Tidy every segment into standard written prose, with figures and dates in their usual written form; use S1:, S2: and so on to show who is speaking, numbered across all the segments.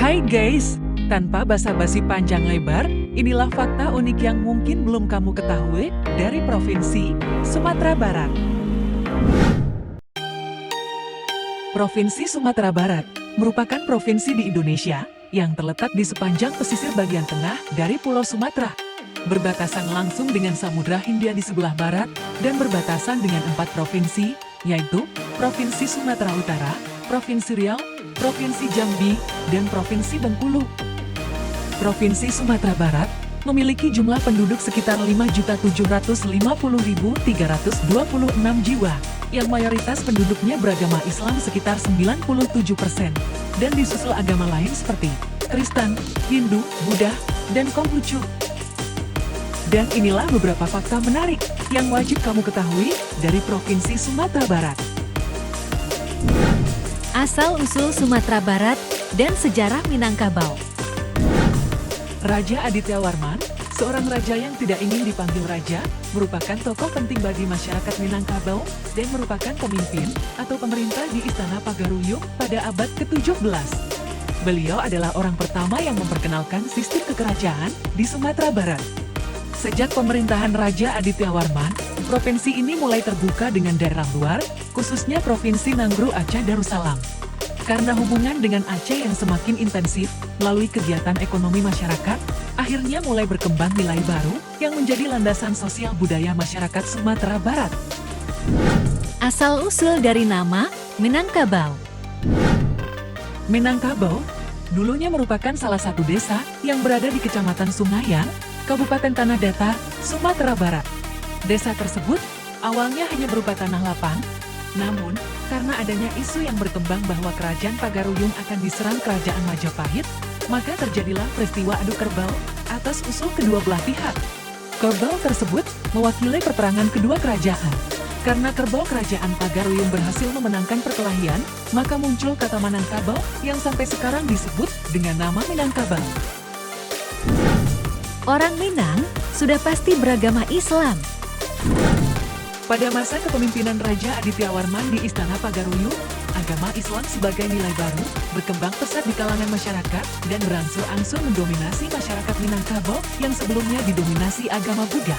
S1: Hai guys, tanpa basa-basi panjang lebar, inilah fakta unik yang mungkin belum kamu ketahui dari Provinsi Sumatera Barat. Provinsi Sumatera Barat merupakan provinsi di Indonesia yang terletak di sepanjang pesisir bagian tengah dari Pulau Sumatera, berbatasan langsung dengan Samudra Hindia di sebelah barat dan berbatasan dengan 4 provinsi, yaitu Provinsi Sumatera Utara, Provinsi Riau, Provinsi Jambi, dan Provinsi Bengkulu. Provinsi Sumatera Barat memiliki jumlah penduduk sekitar 5.750.326 jiwa, yang mayoritas penduduknya beragama Islam sekitar 97%, dan disusul agama lain seperti Kristen, Hindu, Buddha, dan Konghucu. Dan inilah beberapa fakta menarik yang wajib kamu ketahui dari Provinsi Sumatera Barat.
S2: Asal-usul Sumatera Barat dan sejarah Minangkabau.
S1: Raja Aditya Warman, seorang raja yang tidak ingin dipanggil raja, merupakan tokoh penting bagi masyarakat Minangkabau dan merupakan pemimpin atau pemerintah di Istana Pagaruyung pada abad ke-17. Beliau adalah orang pertama yang memperkenalkan sistem kekerajaan di Sumatera Barat. Sejak pemerintahan Raja Aditya Warman, provinsi ini mulai terbuka dengan daerah luar, khususnya Provinsi Nanggro Aceh Darussalam. Karena hubungan dengan Aceh yang semakin intensif melalui kegiatan ekonomi masyarakat, akhirnya mulai berkembang nilai baru yang menjadi landasan sosial budaya masyarakat Sumatera Barat.
S2: Asal-usul dari nama Minangkabau.
S1: Minangkabau dulunya merupakan salah satu desa yang berada di Kecamatan Sungayan, Kabupaten Tanah Datar, Sumatera Barat. Desa tersebut awalnya hanya berupa tanah lapang, namun karena adanya isu yang berkembang bahwa Kerajaan Pagaruyung akan diserang Kerajaan Majapahit, maka terjadilah peristiwa adu kerbau atas usul kedua belah pihak. Kerbau tersebut mewakili perperangan kedua kerajaan. Karena kerbau Kerajaan Pagaruyung berhasil memenangkan perkelahian, maka muncul kata Minangkabau yang sampai sekarang disebut dengan nama Minangkabau.
S2: Orang Minang sudah pasti beragama Islam.
S1: Pada masa kepemimpinan Raja Aditya Warman di Istana Pagaruyung, agama Islam sebagai nilai baru berkembang pesat di kalangan masyarakat dan berangsur-angsur mendominasi masyarakat Minangkabau yang sebelumnya didominasi agama Buddha.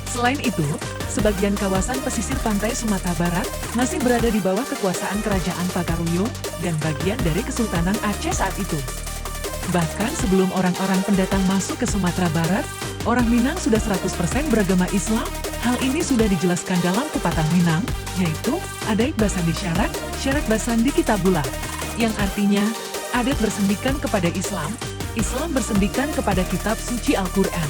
S1: Selain itu, sebagian kawasan pesisir pantai Sumatera Barat masih berada di bawah kekuasaan Kerajaan Pagaruyung dan bagian dari Kesultanan Aceh saat itu. Bahkan sebelum orang-orang pendatang masuk ke Sumatera Barat, orang Minang sudah 100% beragama Islam. Hal ini sudah dijelaskan dalam pepatah Minang, yaitu adat basandi syarat, syarat basandi kitabullah, yang artinya adat bersendikan kepada Islam, Islam bersendikan kepada kitab suci Al-Quran.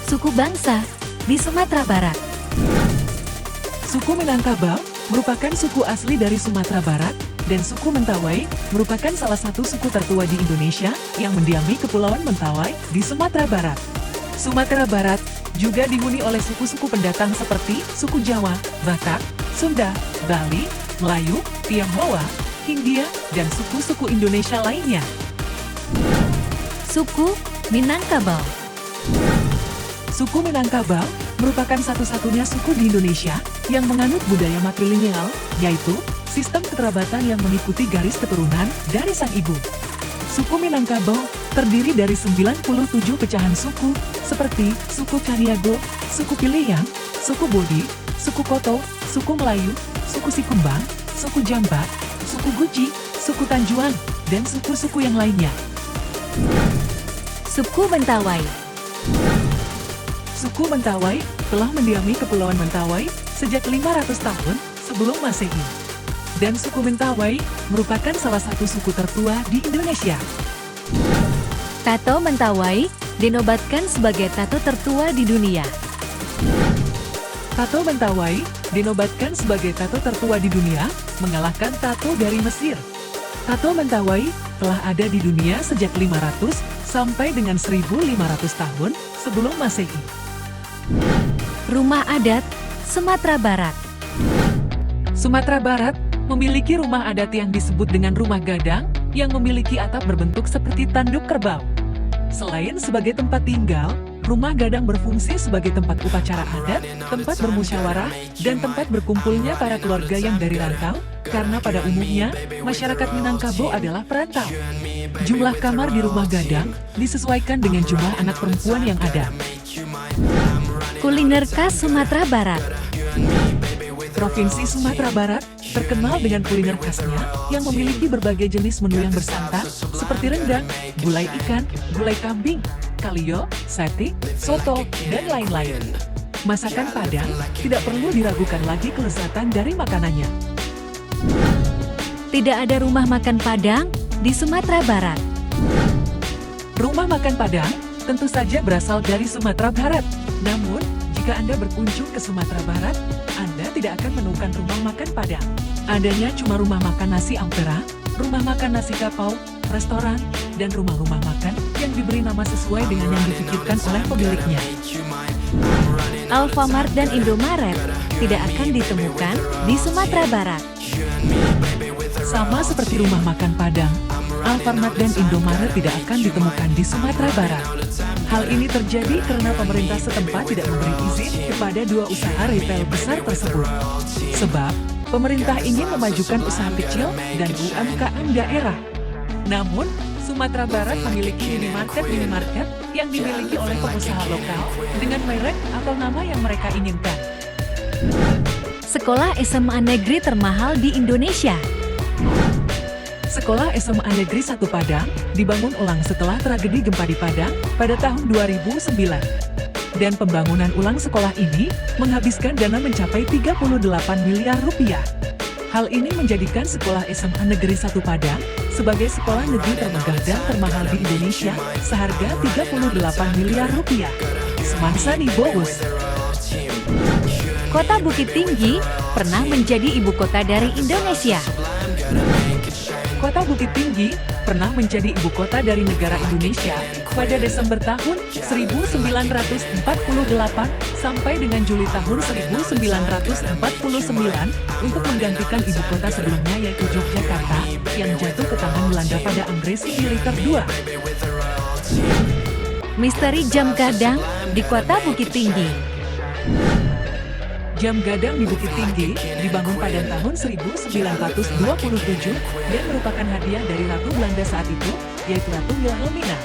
S2: Suku bangsa di Sumatera Barat.
S1: Suku Minangkabau merupakan suku asli dari Sumatera Barat, dan suku Mentawai merupakan salah satu suku tertua di Indonesia yang mendiami Kepulauan Mentawai di Sumatera Barat. Sumatera Barat juga dihuni oleh suku-suku pendatang seperti suku Jawa, Batak, Sunda, Bali, Melayu, Tionghoa, Hindia, dan suku-suku Indonesia lainnya.
S2: Suku Minangkabau.
S1: Suku Minangkabau merupakan satu-satunya suku di Indonesia yang menganut budaya matrilineal, yaitu sistem kekerabatan yang mengikuti garis keturunan dari sang ibu. Suku Minangkabau terdiri dari 97 pecahan suku, seperti suku Caniago, suku Piliang, suku Bodi, suku Koto, suku Melayu, suku Sikumbang, suku Jambat, suku Guji, suku Tanjuang, dan suku-suku yang lainnya.
S2: Suku Mentawai.
S1: Suku Mentawai telah mendiami Kepulauan Mentawai sejak 500 tahun sebelum Masehi. Dan suku Mentawai merupakan salah satu suku tertua di Indonesia.
S2: Tato Mentawai dinobatkan sebagai tato tertua di dunia.
S1: Tato Mentawai dinobatkan sebagai tato tertua di dunia, mengalahkan tato dari Mesir. Tato Mentawai telah ada di dunia sejak 500 sampai dengan 1500 tahun sebelum Masehi.
S2: Rumah adat Sumatera Barat.
S1: Sumatera Barat memiliki rumah adat yang disebut dengan rumah gadang yang memiliki atap berbentuk seperti tanduk kerbau. Selain sebagai tempat tinggal, rumah gadang berfungsi sebagai tempat upacara adat, tempat bermusyawarah, dan tempat berkumpulnya para keluarga yang dari rantau, karena pada umumnya masyarakat Minangkabau adalah perantau. Jumlah kamar di rumah gadang disesuaikan dengan jumlah anak perempuan yang ada.
S2: Kuliner khas Sumatera Barat.
S1: Provinsi Sumatera Barat terkenal dengan kuliner khasnya yang memiliki berbagai jenis menu yang bersantan seperti rendang, gulai ikan, gulai kambing, kalio, sate, soto, dan lain-lain. Masakan Padang tidak perlu diragukan lagi kelezatan dari makanannya.
S2: Tidak ada rumah makan Padang di Sumatera Barat.
S1: Rumah makan Padang tentu saja berasal dari Sumatera Barat. Namun, jika Anda berkunjung ke Sumatera Barat, Anda tidak akan menemukan rumah makan Padang. Adanya cuma rumah makan nasi ampera, rumah makan nasi kapau, restoran, dan rumah-rumah makan yang diberi nama sesuai dengan yang dipikirkan oleh pemiliknya.
S2: Alfamart dan Indomaret tidak akan ditemukan di Sumatera Barat.
S1: Sama seperti rumah makan Padang, Alfamart dan Indomaret tidak akan ditemukan di Sumatera Barat. Hal ini terjadi karena pemerintah setempat tidak memberi izin kepada dua usaha retail besar tersebut. Sebab, pemerintah ingin memajukan usaha kecil dan UMKM daerah. Namun, Sumatera Barat memiliki minimarket yang dimiliki oleh pengusaha lokal dengan merek atau nama yang mereka inginkan.
S2: Sekolah SMA negeri termahal di Indonesia.
S1: Sekolah SMA Negeri 1 Padang dibangun ulang setelah tragedi gempa di Padang pada tahun 2009. Dan pembangunan ulang sekolah ini menghabiskan dana mencapai 38 miliar rupiah. Hal ini menjadikan sekolah SMA Negeri 1 Padang sebagai sekolah negeri termegah dan termahal di Indonesia seharga 38 miliar rupiah. Semansani Bowus.
S2: Kota Bukit Tinggi pernah menjadi ibu kota dari Indonesia.
S1: Kota Bukit Tinggi pernah menjadi ibu kota dari negara Indonesia pada Desember tahun 1948 sampai dengan Juli tahun 1949 untuk menggantikan ibu kota sebelumnya yaitu Yogyakarta yang jatuh ke tangan Belanda pada Agresi Militer II.
S2: Misteri jam gadang di Kota Bukit Tinggi.
S1: Jam gadang di Bukit Tinggi dibangun pada tahun 1927 dan merupakan hadiah dari Ratu Belanda saat itu, yaitu Ratu Wilhelmina.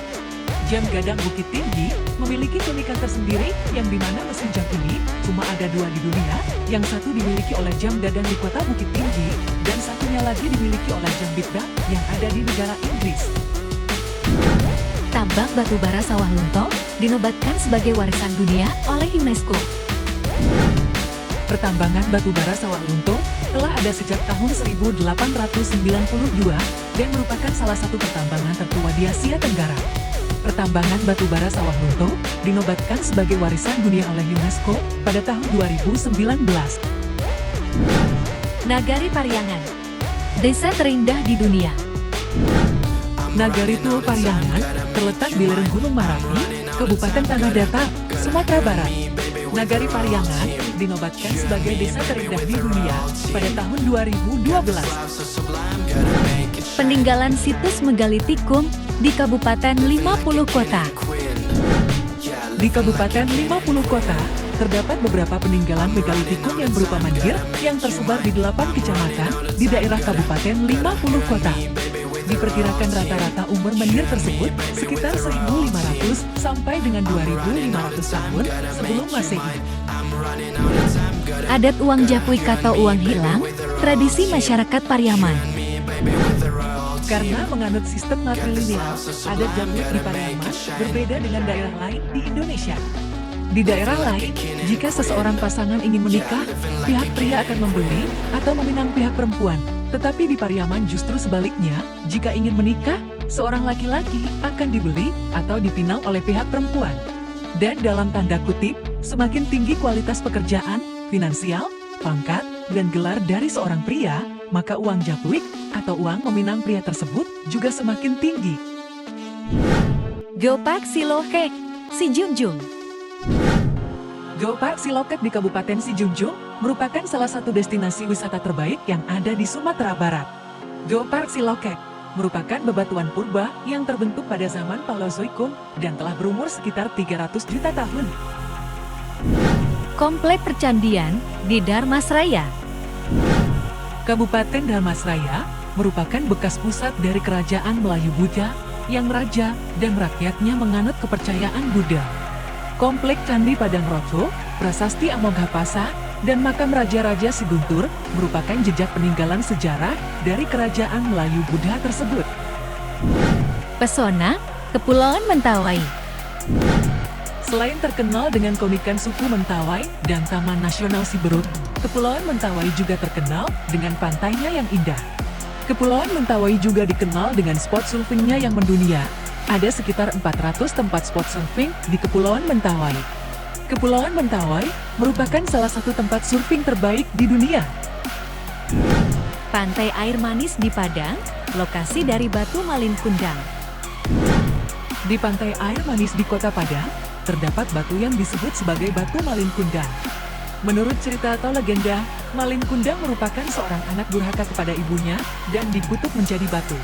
S1: Jam gadang Bukit Tinggi memiliki keunikan tersendiri yang dimana mesin jam ini cuma ada dua di dunia, yang satu dimiliki oleh jam gadang di Kota Bukit Tinggi dan satunya lagi dimiliki oleh jam Big Bang yang ada di negara Inggris.
S2: Tambang batubara Sawah Lunto dinobatkan sebagai warisan dunia oleh UNESCO.
S1: Pertambangan batubara Sawah Lunto telah ada sejak tahun 1892 dan merupakan salah satu pertambangan tertua di Asia Tenggara. Pertambangan batubara Sawah Lunto dinobatkan sebagai warisan dunia oleh UNESCO pada tahun 2019.
S2: Nagari Pariangan, desa terindah di dunia.
S1: Nagari Tua Pariangan terletak di lereng Gunung Marapi, Kabupaten Tanah Datar, Sumatera Barat. Nagari Pariangan dinobatkan sebagai desa terindah di dunia pada tahun 2012.
S2: Peninggalan situs megalitikum di Kabupaten 50 Kota.
S1: Di Kabupaten 50 Kota, terdapat beberapa peninggalan megalitikum yang berupa mandir yang tersebar di 8 kecamatan di daerah Kabupaten 50 Kota. Diperkirakan rata-rata umur mandir tersebut sekitar 1.500 sampai dengan 2.500 tahun sebelum Masehi.
S2: Adat uang japuik atau uang hilang, tradisi masyarakat Pariaman.
S1: Karena menganut sistem matrilineal, adat japuik di Pariaman berbeda dengan daerah lain di Indonesia. Di daerah lain, jika seseorang pasangan ingin menikah, pihak pria akan membeli atau meminang pihak perempuan. Tetapi di Pariaman justru sebaliknya, jika ingin menikah, seorang laki-laki akan dibeli atau dipinang oleh pihak perempuan. Dan dalam tanda kutip, semakin tinggi kualitas pekerjaan, finansial, pangkat, dan gelar dari seorang pria, maka uang japuik atau uang meminang pria tersebut juga semakin tinggi.
S2: Geopark Silokek, Sijunjung.
S1: Geopark Silokek di Kabupaten Sijunjung merupakan salah satu destinasi wisata terbaik yang ada di Sumatera Barat. Geopark Silokek merupakan bebatuan purba yang terbentuk pada zaman Paleozoikum dan telah berumur sekitar 300 juta tahun.
S2: Komplek Percandian di Darmasraya.
S1: Kabupaten Dharmasraya merupakan bekas pusat dari kerajaan Melayu Buddha yang raja dan rakyatnya menganut kepercayaan Buddha. Komplek Candi Padang Roco, Prasasti Amoghapasa, dan makam Raja-Raja Siguntur merupakan jejak peninggalan sejarah dari kerajaan Melayu Buddha tersebut.
S2: Pesona Kepulauan Mentawai.
S1: Selain terkenal dengan keunikan suku Mentawai dan Taman Nasional Siberut, Kepulauan Mentawai juga terkenal dengan pantainya yang indah. Kepulauan Mentawai juga dikenal dengan spot surfingnya yang mendunia. Ada sekitar 400 tempat spot surfing di Kepulauan Mentawai. Kepulauan Mentawai merupakan salah satu tempat surfing terbaik di dunia.
S2: Pantai Air Manis di Padang, lokasi dari Batu Malin Kundang.
S1: Di Pantai Air Manis di Kota Padang, terdapat batu yang disebut sebagai Batu Malin Kundang. Menurut cerita atau legenda, Malin Kundang merupakan seorang anak durhaka kepada ibunya dan dikutuk menjadi batu.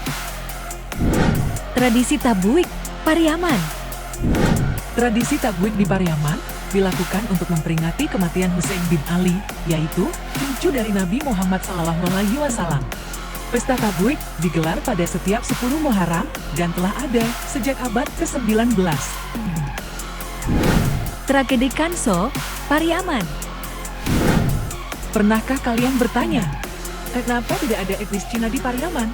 S2: Tradisi Tabuik, Pariaman.
S1: Tradisi Tabuik di Pariaman dilakukan untuk memperingati kematian Husain bin Ali, yaitu cucu dari Nabi Muhammad SAW. Pesta Tabuik digelar pada setiap 10 Muharram dan telah ada sejak abad ke-19.
S2: Tragedi Kanso, Pariaman.
S1: Pernahkah kalian bertanya, kenapa tidak ada etnis Cina di Pariaman?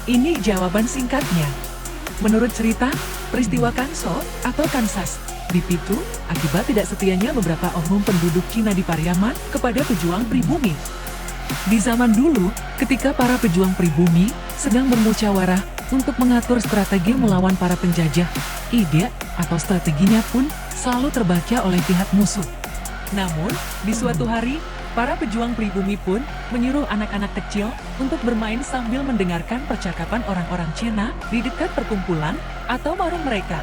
S1: Ini jawaban singkatnya. Menurut cerita, peristiwa Kanso atau Kansas dipicu akibat tidak setianya beberapa oknum penduduk Cina di Pariaman kepada pejuang pribumi. Di zaman dulu, ketika para pejuang pribumi sedang bermusyawarah untuk mengatur strategi melawan para penjajah, ide atau strateginya pun selalu terbaca oleh pihak musuh. Namun, di suatu hari, para pejuang pribumi pun menyuruh anak-anak kecil untuk bermain sambil mendengarkan percakapan orang-orang Cina di dekat perkumpulan atau warung mereka.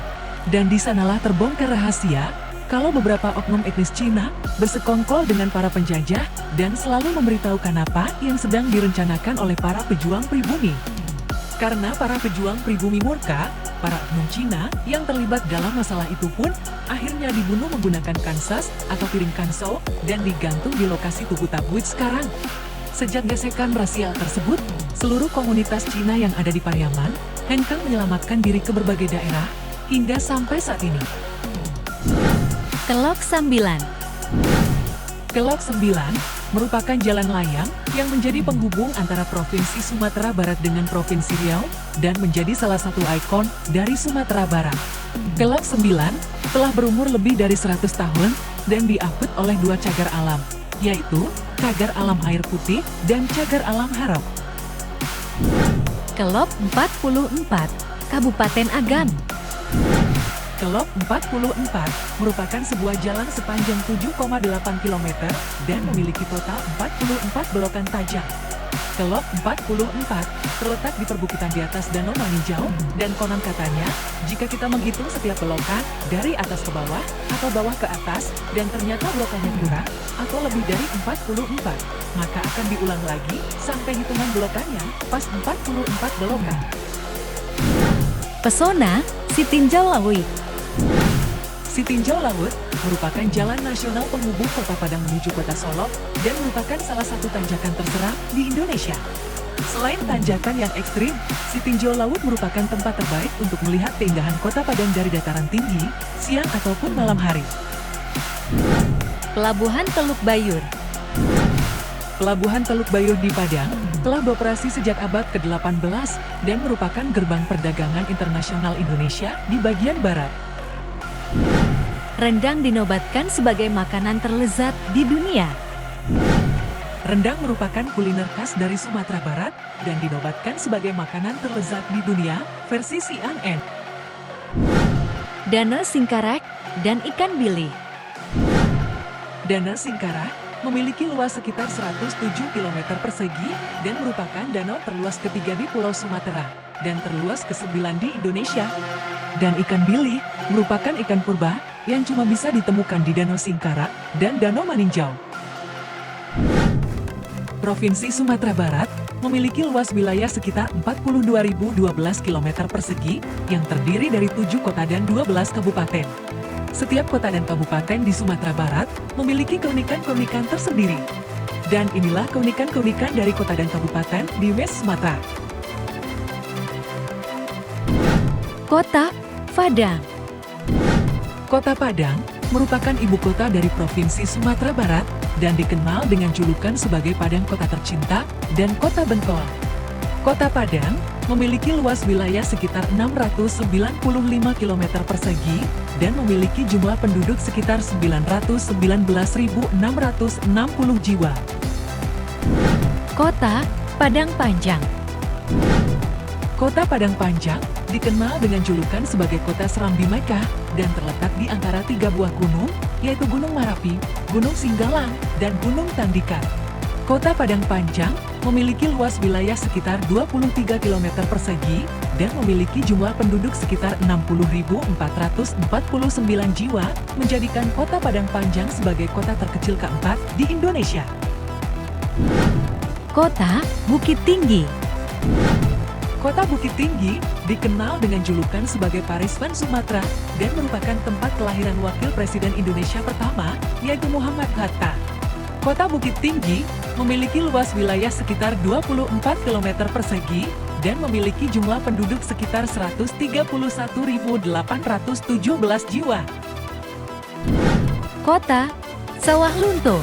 S1: Dan di sanalah terbongkar rahasia kalau beberapa oknum etnis Cina bersekongkol dengan para penjajah dan selalu memberitahukan apa yang sedang direncanakan oleh para pejuang pribumi. Karena para pejuang pribumi murka, para oknum Cina yang terlibat dalam masalah itu pun akhirnya dibunuh menggunakan kansas atau piring kanso dan digantung di lokasi Tugu Tabuik sekarang. Sejak gesekan rasial tersebut, seluruh komunitas Cina yang ada di Pariaman hengkang menyelamatkan diri ke berbagai daerah hingga sampai saat ini.
S2: Kelok Sambilan.
S1: Kelok 9 merupakan jalan layang yang menjadi penghubung antara Provinsi Sumatera Barat dengan Provinsi Riau dan menjadi salah satu ikon dari Sumatera Barat. Kelok 9 telah berumur lebih dari 100 tahun dan diapit oleh dua cagar alam, yaitu cagar alam air putih dan cagar alam harau.
S2: Kelok 44, Kabupaten Agam.
S1: Kelok 44 merupakan sebuah jalan sepanjang 7,8 km dan memiliki total 44 belokan tajam. Kelok 44 terletak di perbukitan di atas Danau Maninjau dan konon katanya, jika kita menghitung setiap belokan dari atas ke bawah atau bawah ke atas dan ternyata belokannya kurang atau lebih dari 44, maka akan diulang lagi sampai hitungan belokannya pas 44 belokan.
S2: Pesona Sitinjau Laut.
S1: Sitinjau Laut merupakan jalan nasional penghubung Kota Padang menuju Kota Solok dan merupakan salah satu tanjakan terseram di Indonesia. Selain tanjakan yang ekstrim, Sitinjau Laut merupakan tempat terbaik untuk melihat keindahan Kota Padang dari dataran tinggi, siang ataupun malam hari.
S2: Pelabuhan Teluk Bayur.
S1: Pelabuhan Teluk Bayur di Padang telah beroperasi sejak abad ke-18 dan merupakan gerbang perdagangan internasional Indonesia di bagian barat.
S2: Rendang dinobatkan sebagai makanan terlezat di dunia.
S1: Rendang merupakan kuliner khas dari Sumatera Barat dan dinobatkan sebagai makanan terlezat di dunia versi CNN.
S2: Danau Singkarak dan ikan bili.
S1: Danau Singkarak memiliki luas sekitar 107 km persegi dan merupakan danau terluas ketiga di Pulau Sumatera dan terluas ke-9 di Indonesia. Dan ikan bili merupakan ikan purba yang cuma bisa ditemukan di Danau Singkarak dan Danau Maninjau. Provinsi Sumatera Barat memiliki luas wilayah sekitar 42.012 km persegi yang terdiri dari 7 kota dan 12 kabupaten. Setiap kota dan kabupaten di Sumatera Barat memiliki keunikan-keunikan tersendiri. Dan inilah keunikan-keunikan dari kota dan kabupaten di West Sumatra.
S2: Kota Padang.
S1: Kota Padang merupakan ibu kota dari Provinsi Sumatera Barat dan dikenal dengan julukan sebagai Padang Kota Tercinta dan Kota Bentol. Kota Padang memiliki luas wilayah sekitar 695 km persegi dan memiliki jumlah penduduk sekitar 919.660 jiwa.
S2: Kota Padang Panjang.
S1: Kota Padang Panjang dikenal dengan julukan sebagai Kota Serambi Mekah dan terletak di antara 3 buah gunung, yaitu Gunung Marapi, Gunung Singgalang, dan Gunung Tandika. Kota Padang Panjang memiliki luas wilayah sekitar 23 km persegi dan memiliki jumlah penduduk sekitar 60.449 jiwa, menjadikan Kota Padang Panjang sebagai kota terkecil keempat di Indonesia.
S2: Kota Bukit Tinggi.
S1: Kota Bukit Tinggi dikenal dengan julukan sebagai Paris Van Sumatera dan merupakan tempat kelahiran Wakil Presiden Indonesia pertama, yaitu Muhammad Hatta. Kota Bukit Tinggi memiliki luas wilayah sekitar 24 km persegi dan memiliki jumlah penduduk sekitar 131.817 jiwa.
S2: Kota Sawah Lunto.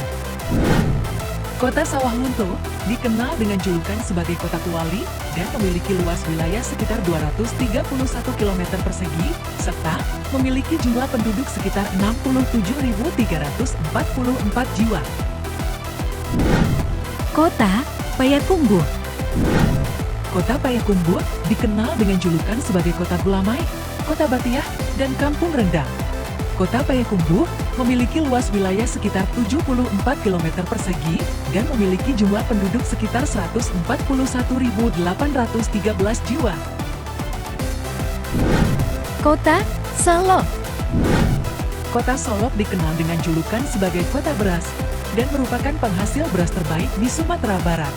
S1: Kota Sawah Lunto dikenal dengan julukan sebagai Kota Kuali dan memiliki luas wilayah sekitar 231 km persegi, serta memiliki jumlah penduduk sekitar 67.344 jiwa.
S2: Kota Payakumbuh.
S1: Kota Payakumbuh dikenal dengan julukan sebagai Kota Gulamai, Kota Batiah, dan Kampung Rendang. Kota Payakumbuh memiliki luas wilayah sekitar 74 km persegi dan memiliki jumlah penduduk sekitar 141.813 jiwa.
S2: Kota Solok.
S1: Kota Solok dikenal dengan julukan sebagai Kota Beras dan merupakan penghasil beras terbaik di Sumatera Barat.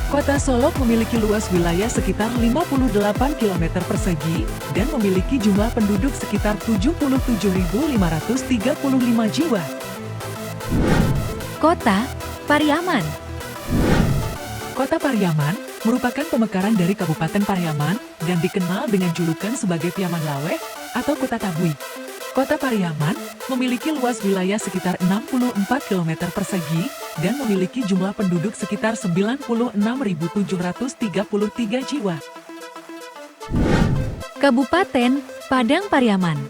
S1: Kota Solok memiliki luas wilayah sekitar 58 km persegi dan memiliki jumlah penduduk sekitar 77.535 jiwa.
S2: Kota Pariaman.
S1: Kota Pariaman merupakan pemekaran dari Kabupaten Pariaman dan dikenal dengan julukan sebagai Piaman Lawe atau Kota Tabui. Kota Pariaman memiliki luas wilayah sekitar 64 km persegi dan memiliki jumlah penduduk sekitar 96.733 jiwa.
S2: Kabupaten Padang Pariaman.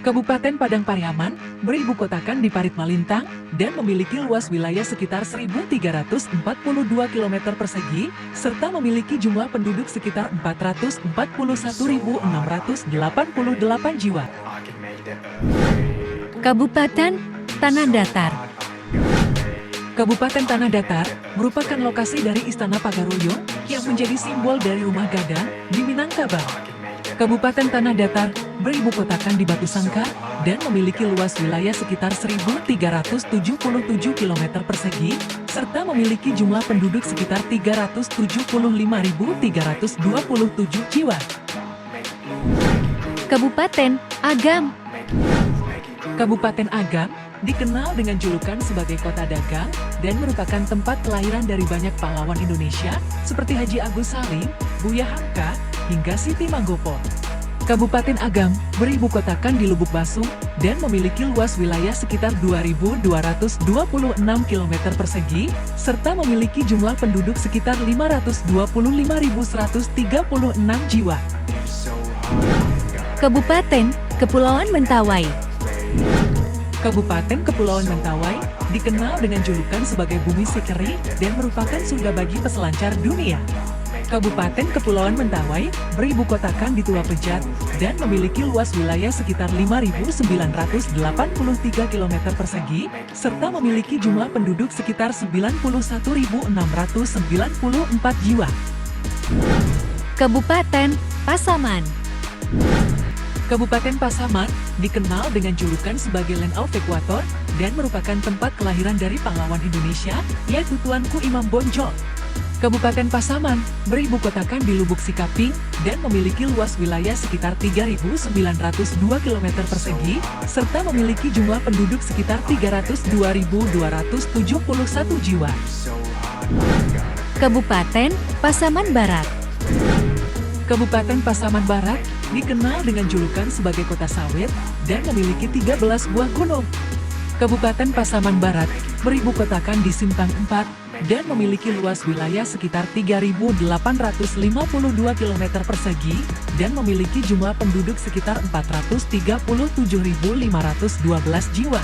S1: Kabupaten Padang Pariaman beribu kotakan di Parit Malintang dan memiliki luas wilayah sekitar 1.342 km persegi serta memiliki jumlah penduduk sekitar 441.688 jiwa.
S2: Kabupaten Tanah Datar.
S1: Kabupaten Tanah Datar merupakan lokasi dari Istana Pagaruyo yang menjadi simbol dari rumah gadang di Minangkabau. Kabupaten Tanah Datar beribu kotakan di Batu Sangkar dan memiliki luas wilayah sekitar 1.377 km persegi serta memiliki jumlah penduduk sekitar 375.327 jiwa.
S2: Kabupaten Agam.
S1: Kabupaten Agam dikenal dengan julukan sebagai Kota Dagang dan merupakan tempat kelahiran dari banyak pahlawan Indonesia seperti Haji Agus Salim, Buya Hamka, hingga Siti Manggopo. Kabupaten Agam beribu kotakan di Lubuk Basung dan memiliki luas wilayah sekitar 2.226 km persegi serta memiliki jumlah penduduk sekitar 525.136 jiwa.
S2: Kabupaten Kepulauan Mentawai.
S1: Kabupaten Kepulauan Mentawai dikenal dengan julukan sebagai Bumi Sikeri dan merupakan surga bagi peselancar dunia. Kabupaten Kepulauan Mentawai beribu kotakan di Tua Pejat dan memiliki luas wilayah sekitar 5.983 km persegi serta memiliki jumlah penduduk sekitar 91.694 jiwa.
S2: Kabupaten Pasaman.
S1: Kabupaten Pasaman dikenal dengan julukan sebagai Land of Equator dan merupakan tempat kelahiran dari pahlawan Indonesia, yaitu Tuanku Imam Bonjol. Kabupaten Pasaman beribu kotakan di Lubuk Sikaping dan memiliki luas wilayah sekitar 3.902 km persegi, serta memiliki jumlah penduduk sekitar 302.271 jiwa.
S2: Kabupaten Pasaman Barat.
S1: Kabupaten Pasaman Barat dikenal dengan julukan sebagai kota sawit dan memiliki 13 buah gunung. Kabupaten Pasaman Barat beribu kotakan di Simpang 4 dan memiliki luas wilayah sekitar 3.852 km persegi dan memiliki jumlah penduduk sekitar 437.512 jiwa.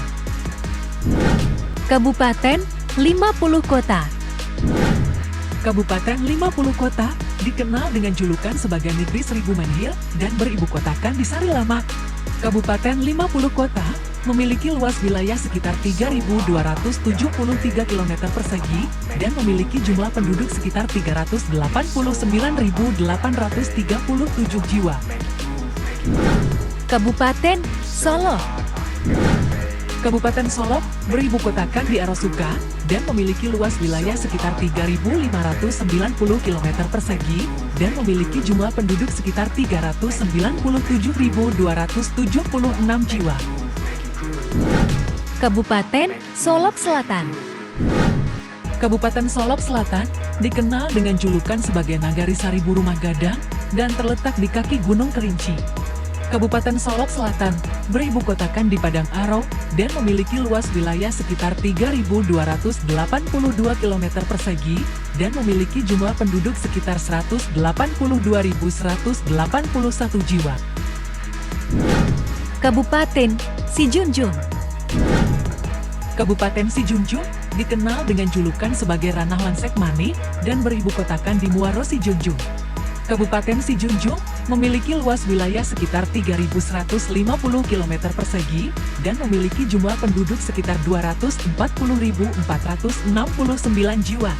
S2: Kabupaten 50 Kota.
S1: Kabupaten 50 Kota dikenal dengan julukan sebagai Negeri Seribu Menhir dan beribu kotakan di Sarilama. Kabupaten 50 Kota memiliki luas wilayah sekitar 3.273 km persegi dan memiliki jumlah penduduk sekitar 389.837 jiwa.
S2: Kabupaten Solok.
S1: Kabupaten Solok beribu kotakan di Arosuka dan memiliki luas wilayah sekitar 3.590 km persegi dan memiliki jumlah penduduk sekitar 397.276 jiwa.
S2: Kabupaten Solok Selatan.
S1: Kabupaten Solok Selatan dikenal dengan julukan sebagai Nagari Saribu Rumah Gadang dan terletak di kaki Gunung Kerinci. Kabupaten Solok Selatan beribu kotakan di Padang Aro dan memiliki luas wilayah sekitar 3.282 km persegi dan memiliki jumlah penduduk sekitar 182.181 jiwa.
S2: Kabupaten Sijunjung.
S1: Kabupaten Sijunjung dikenal dengan julukan sebagai Ranah Lansek Mane dan beribu kotakan di Muaro Sijunjung. Kabupaten Sijunjung memiliki luas wilayah sekitar 3.150 km persegi dan memiliki jumlah penduduk sekitar 240.469 jiwa.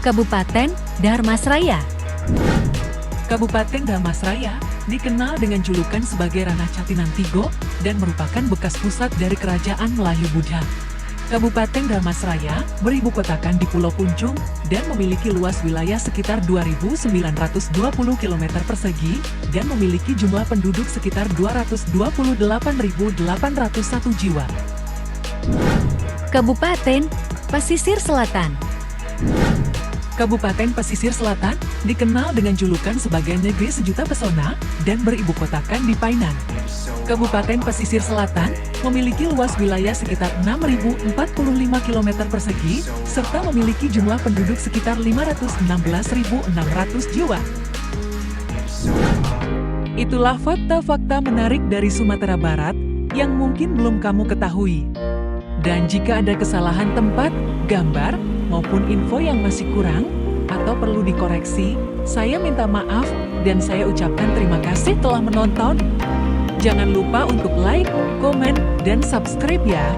S2: Kabupaten Dharmasraya.
S1: Kabupaten Dharmasraya dikenal dengan julukan sebagai Ranah Catinan Tigo dan merupakan bekas pusat dari Kerajaan Melayu Buddha. Kabupaten Dharmasraya beribu kotakan di Pulau Puncung dan memiliki luas wilayah sekitar 2.920 km persegi dan memiliki jumlah penduduk sekitar 228.801 jiwa.
S2: Kabupaten Pasisir Selatan.
S1: Kabupaten Pasisir Selatan dikenal dengan julukan sebagai Negeri Sejuta Pesona dan beribu kotakan di Painan. Kabupaten Pasisir Selatan memiliki luas wilayah sekitar 6.045 km persegi serta memiliki jumlah penduduk sekitar 516.600 jiwa. Itulah fakta-fakta menarik dari Sumatera Barat yang mungkin belum kamu ketahui. Dan jika ada kesalahan tempat, gambar, maupun info yang masih kurang atau perlu dikoreksi, saya minta maaf dan saya ucapkan terima kasih telah menonton. Jangan lupa untuk like, komen, dan subscribe ya.